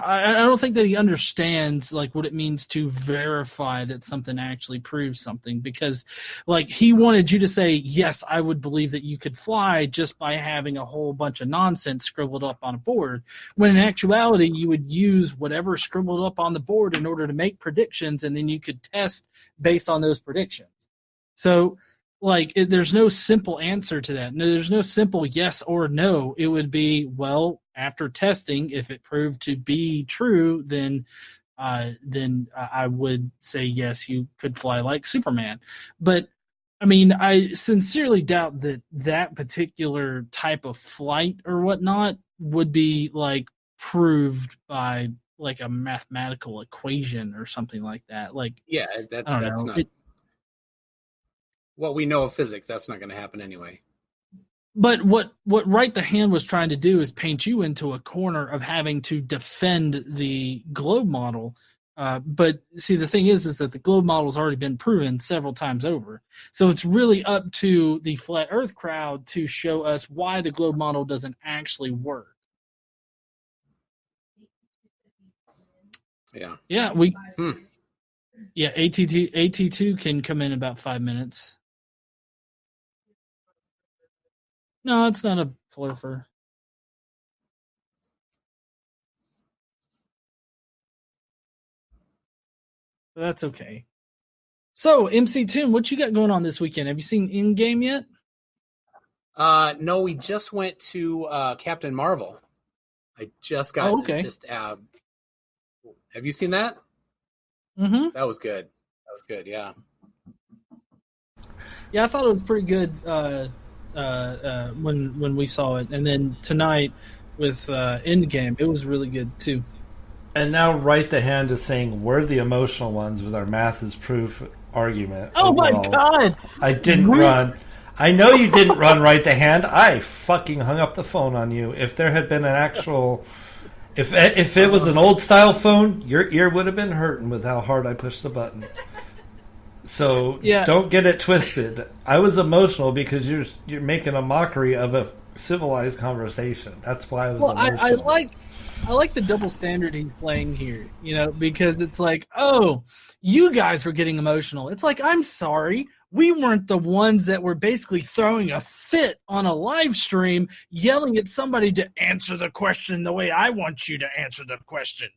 I don't think that he understands like what it means to verify that something actually proves something, because like he wanted you to say, yes, I would believe that you could fly just by having a whole bunch of nonsense scribbled up on a board, when in actuality you would use whatever scribbled up on the board in order to make predictions, and then you could test based on those predictions. So like there's no simple answer to that. No, there's no simple yes or no. It would be, well, after testing, if it proved to be true, then I would say yes, you could fly like Superman. But I mean, I sincerely doubt that that particular type of flight or whatnot would be like proved by like a mathematical equation or something like that. Like, yeah, that's not what we know of physics. That's not going to happen anyway. But what Right the Hand was trying to do is paint you into a corner of having to defend the globe model. But see, the thing is that the globe model has already been proven several times over. So it's really up to the flat Earth crowd to show us why the globe model doesn't actually work. Yeah. Yeah, Yeah, AT2 can come in about 5 minutes. No, it's not a flurfer. But that's okay. So, MCToon, what you got going on this weekend? Have you seen In-Game yet? No, we just went to Captain Marvel. I just got have you seen that? Mm-hmm. That was good. Yeah. Yeah, I thought it was pretty good when we saw it, and then tonight with Endgame, it was really good too. And now Right the Hand is saying we're the emotional ones with our math is proof argument. Oh my God! I didn't run. I know you didn't run Right the Hand. I fucking hung up the phone on you. If there had been an actual, if it was an old style phone, your ear would have been hurting with how hard I pushed the button. So don't get it twisted. I was emotional because you're making a mockery of a civilized conversation. That's why I was emotional. I like the double standard he's playing here, because it's like, oh, you guys were getting emotional. It's like, I'm sorry, we weren't the ones that were basically throwing a fit on a live stream, yelling at somebody to answer the question the way I want you to answer the question.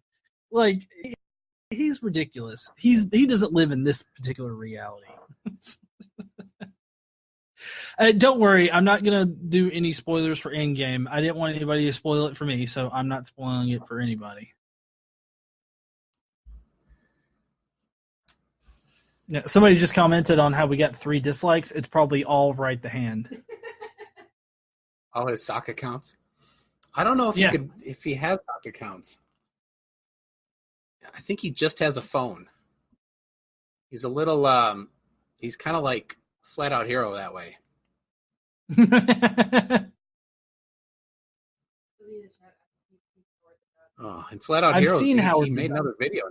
Like, he's ridiculous. He doesn't live in this particular reality. Don't worry, I'm not going to do any spoilers for Endgame. I didn't want anybody to spoil it for me, so I'm not spoiling it for anybody. Yeah, somebody just commented on how we got 3 dislikes. It's probably all Right the Hand. All his sock accounts? I don't know if he has sock accounts. I think he just has a phone. He's a little, he's kind of like Flat Out Hero that way. And Flat Out Hero, he made another video.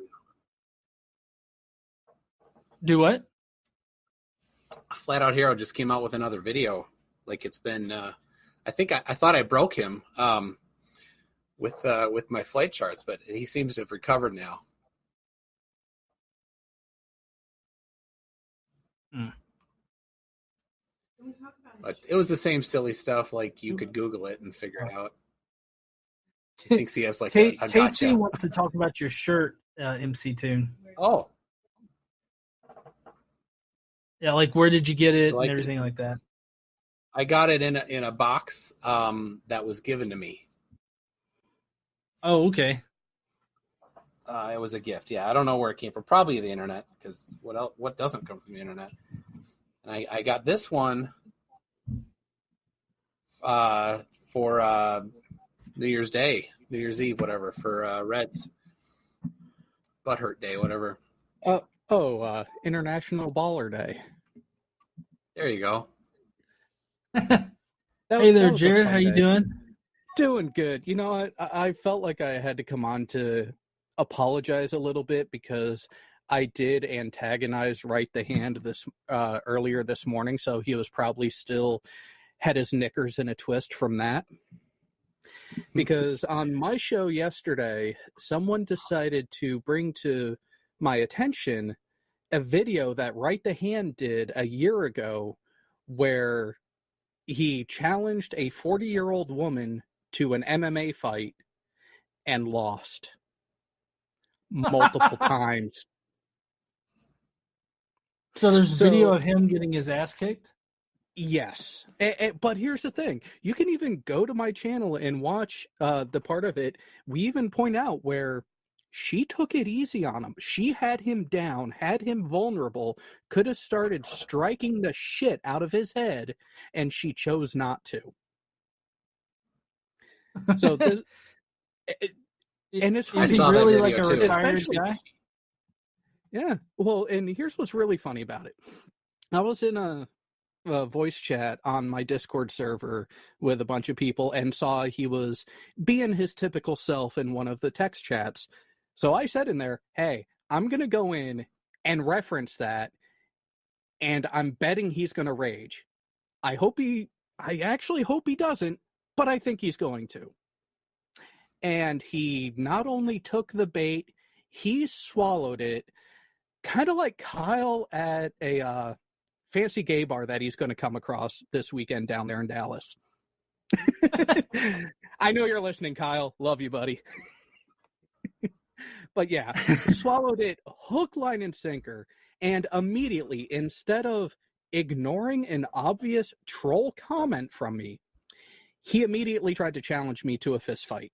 Do what? Flat Out Hero just came out with another video. Like it's been, I thought I broke him with my flight charts, but he seems to have recovered now. But it was the same silly stuff. Like you could Google it and figure it out. He thinks he has like a gotcha. KT wants to talk about your shirt, MCToon. Oh. Yeah, like where did you get it and everything like that? I got it in a box that was given to me. Oh, okay. It was a gift. Yeah, I don't know where it came from. Probably the internet, because what doesn't come from the internet? And I got this one for New Year's Day, New Year's Eve, whatever, for Reds. Butthurt Day, whatever. International Baller Day. There you go. Hey there, Jared. How you doing? Doing good. You know, I felt like I had to come on to apologize a little bit because I did antagonize Right the Hand this earlier this morning, so he was probably still had his knickers in a twist from that. Because on my show yesterday, someone decided to bring to my attention a video that Right the Hand did a year ago where he challenged a 40-year-old woman to an MMA fight and lost multiple times. So there's video of him getting his ass kicked? Yes. But here's the thing. You can even go to my channel and watch the part of it. We even point out where she took it easy on him. She had him down, had him vulnerable, could have started striking the shit out of his head, and she chose not to. So this... and it's Is he really like a retired especially guy? Yeah. Well, and here's what's really funny about it. I was in a voice chat on my Discord server with a bunch of people and saw he was being his typical self in one of the text chats. So I said in there, hey, I'm going to go in and reference that, and I'm betting he's going to rage. I actually hope he doesn't, but I think he's going to. And he not only took the bait, he swallowed it, kind of like Kyle at a fancy gay bar that he's going to come across this weekend down there in Dallas. I know you're listening, Kyle. Love you, buddy. But yeah, swallowed it hook, line, and sinker. And immediately, instead of ignoring an obvious troll comment from me, he immediately tried to challenge me to a fist fight.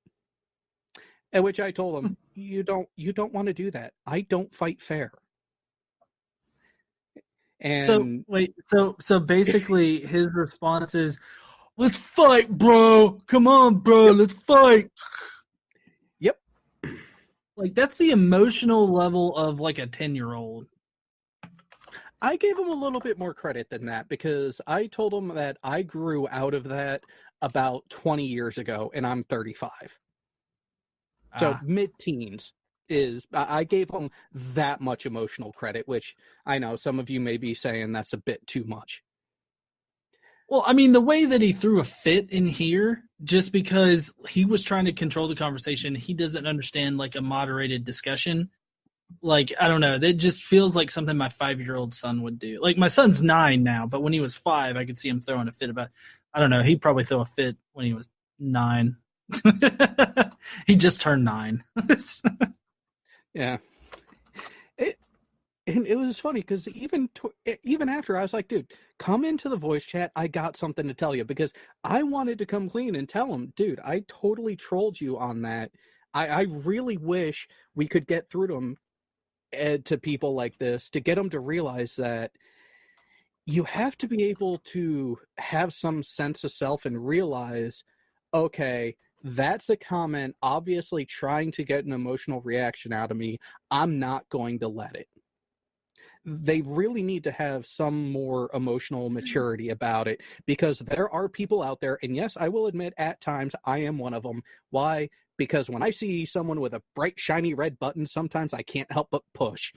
At which I told him, you don't want to do that. I don't fight fair. And so basically his response is, let's fight, bro. Come on, bro. Yep. Let's fight. Yep. Like, that's the emotional level of like a 10-year-old. I gave him a little bit more credit than that because I told him that I grew out of that about 20 years ago and I'm 35. So mid-teens is, I gave him that much emotional credit, which I know some of you may be saying that's a bit too much. Well, I mean, the way that he threw a fit in here, just because he was trying to control the conversation, he doesn't understand like a moderated discussion. Like, I don't know, that just feels like something my 5-year-old son would do. Like, my son's 9 now, but when he was 5, I could see him throwing a fit about, I don't know, he'd probably throw a fit when he was 9. He just turned 9. Yeah. It was funny because even after, I was like, dude, come into the voice chat. I got something to tell you, because I wanted to come clean and tell him, dude, I totally trolled you on that. I really wish we could get through to him, to people like this, to get them to realize that you have to be able to have some sense of self and realize, okay, that's a comment obviously trying to get an emotional reaction out of me. I'm not going to let it. They really need to have some more emotional maturity about it, because there are people out there, and yes, I will admit at times I am one of them. Why? Because when I see someone with a bright, shiny red button, sometimes I can't help but push.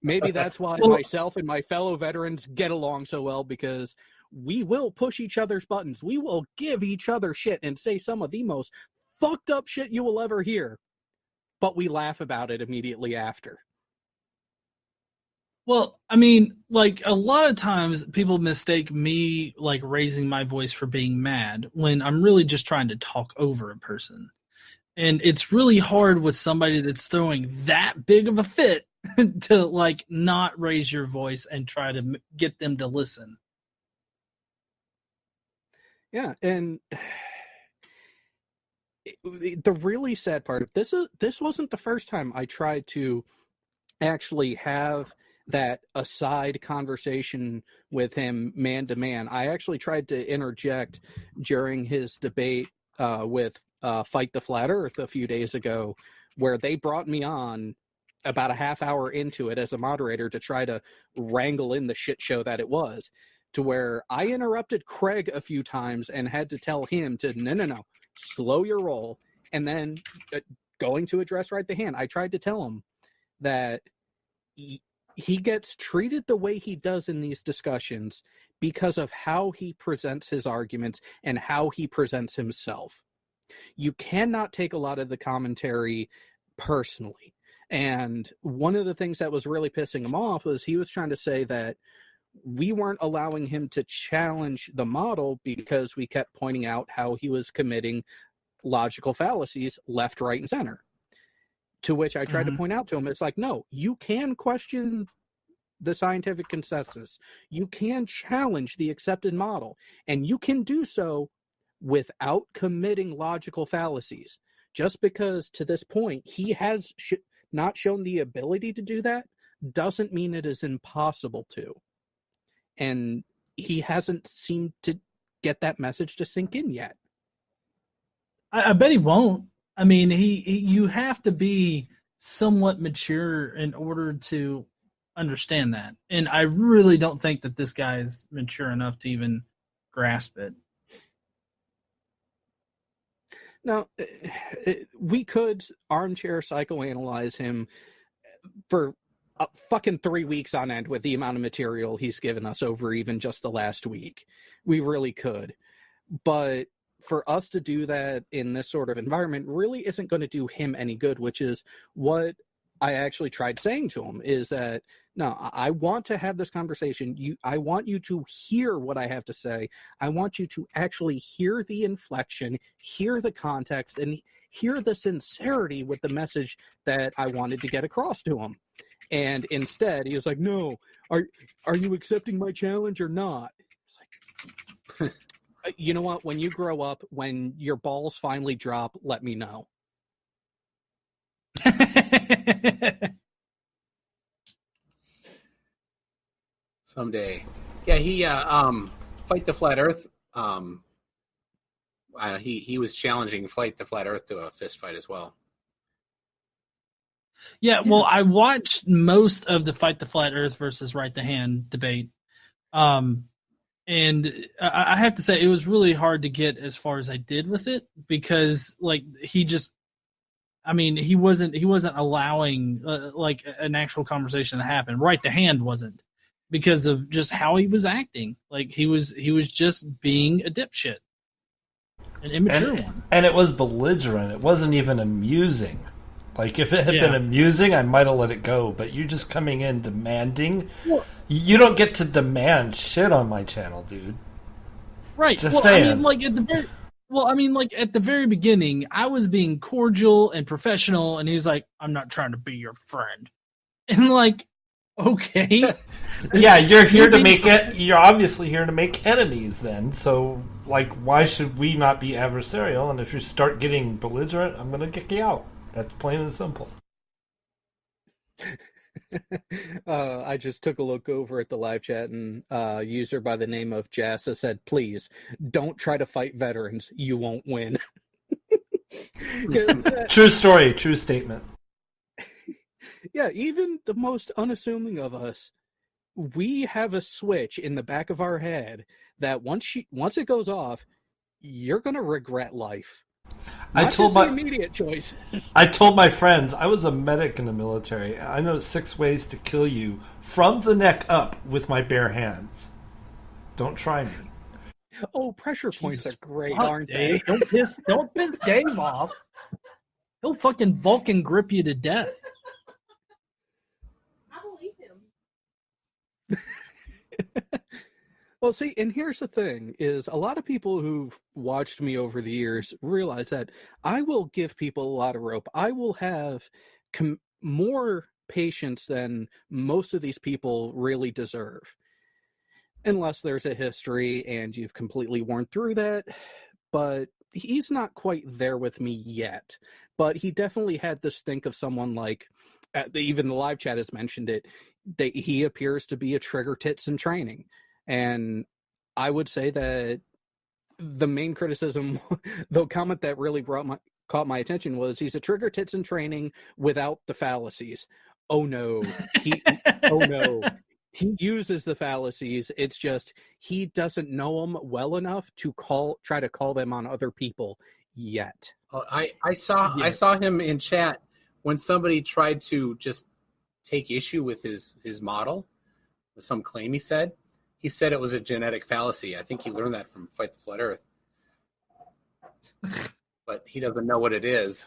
Maybe that's why myself and my fellow veterans get along so well, because we will push each other's buttons. We will give each other shit and say some of the most fucked up shit you will ever hear, but we laugh about it immediately after. Well, I mean, like, a lot of times people mistake me, like, raising my voice for being mad when I'm really just trying to talk over a person. And it's really hard with somebody that's throwing that big of a fit to, like, not raise your voice and try to get them to listen. Yeah, and the really sad part of this wasn't the first time I tried to actually have that aside conversation with him man to man. I actually tried to interject during his debate with Fight the Flat Earth a few days ago, where they brought me on about a half hour into it as a moderator to try to wrangle in the shit show that it was, to where I interrupted Craig a few times and had to tell him to no, slow your roll. And then going to address Right the Hand, I tried to tell him that he gets treated the way he does in these discussions because of how he presents his arguments and how he presents himself. you cannot take a lot of the commentary personally. And one of the things that was really pissing him off was he was trying to say that we weren't allowing him to challenge the model because we kept pointing out how he was committing logical fallacies left, right, and center. To which I tried to point out to him, it's like, no, you can question the scientific consensus. You can challenge the accepted model, and you can do so without committing logical fallacies. Just because to this point he has not shown the ability to do that doesn't mean it is impossible to. And he hasn't seemed to get that message to sink in yet. I bet he won't. I mean, you have to be somewhat mature in order to understand that. And I really don't think that this guy is mature enough to even grasp it. Now, we could armchair psychoanalyze him for fucking 3 weeks on end with the amount of material he's given us over even just the last week. We really could. But for us to do that in this sort of environment really isn't going to do him any good, which is what I actually tried saying to him, is that, no, I want to have this conversation. I want you to hear what I have to say. I want you to actually hear the inflection, hear the context, and hear the sincerity with the message that I wanted to get across to him. And instead, he was like, no, are you accepting my challenge or not? It's like, you know what? When you grow up, when your balls finally drop, let me know. Someday. Yeah, he Fight the Flat Earth. He was challenging Fight the Flat Earth to a fist fight as well. Yeah, well, I watched most of the Fight the Flat Earth versus Right the Hand debate. And I have to say it was really hard to get as far as I did with it because like he wasn't allowing like an actual conversation to happen. Right the Hand wasn't, because of just how he was acting. Like he was just being a dipshit. An immature one. And it was belligerent. It wasn't even amusing. Like, if it had been amusing, I might have let it go. But you just coming in demanding... Well, you don't get to demand shit on my channel, dude. Right. Just saying. At the very beginning, I was being cordial and professional, and he's like, I'm not trying to be your friend. And like, okay. Yeah, you're obviously here to make enemies then. So, like, why should we not be adversarial? And if you start getting belligerent, I'm going to kick you out. That's plain and simple. I just took a look over at the live chat, and a user by the name of Jassa said, please, don't try to fight veterans. You won't win. True story, true statement. Yeah, even the most unassuming of us, we have a switch in the back of our head that once it goes off, you're going to regret life. I told my immediate choices. I told my friends I was a medic in the military. I know 6 ways to kill you from the neck up with my bare hands. Don't try me. Oh, pressure points are great, aren't they? Don't piss Dave off. He'll fucking Vulcan grip you to death. I believe him. Well, see, and here's the thing, is a lot of people who've watched me over the years realize that I will give people a lot of rope. I will have more patience than most of these people really deserve. Unless there's a history and you've completely worn through that. But he's not quite there with me yet. But he definitely had this think of someone like, even the live chat has mentioned it, that he appears to be a trigger tits in training. And I would say that the main criticism, the comment that really caught my attention was he's a trigger tits in training without the fallacies. Oh no, he uses the fallacies. It's just he doesn't know them well enough to try to call them on other people yet. I saw him in chat when somebody tried to just take issue with his model, with some claim he said. He said it was a genetic fallacy. I think he learned that from Fight the Flat Earth. but he doesn't know what it is.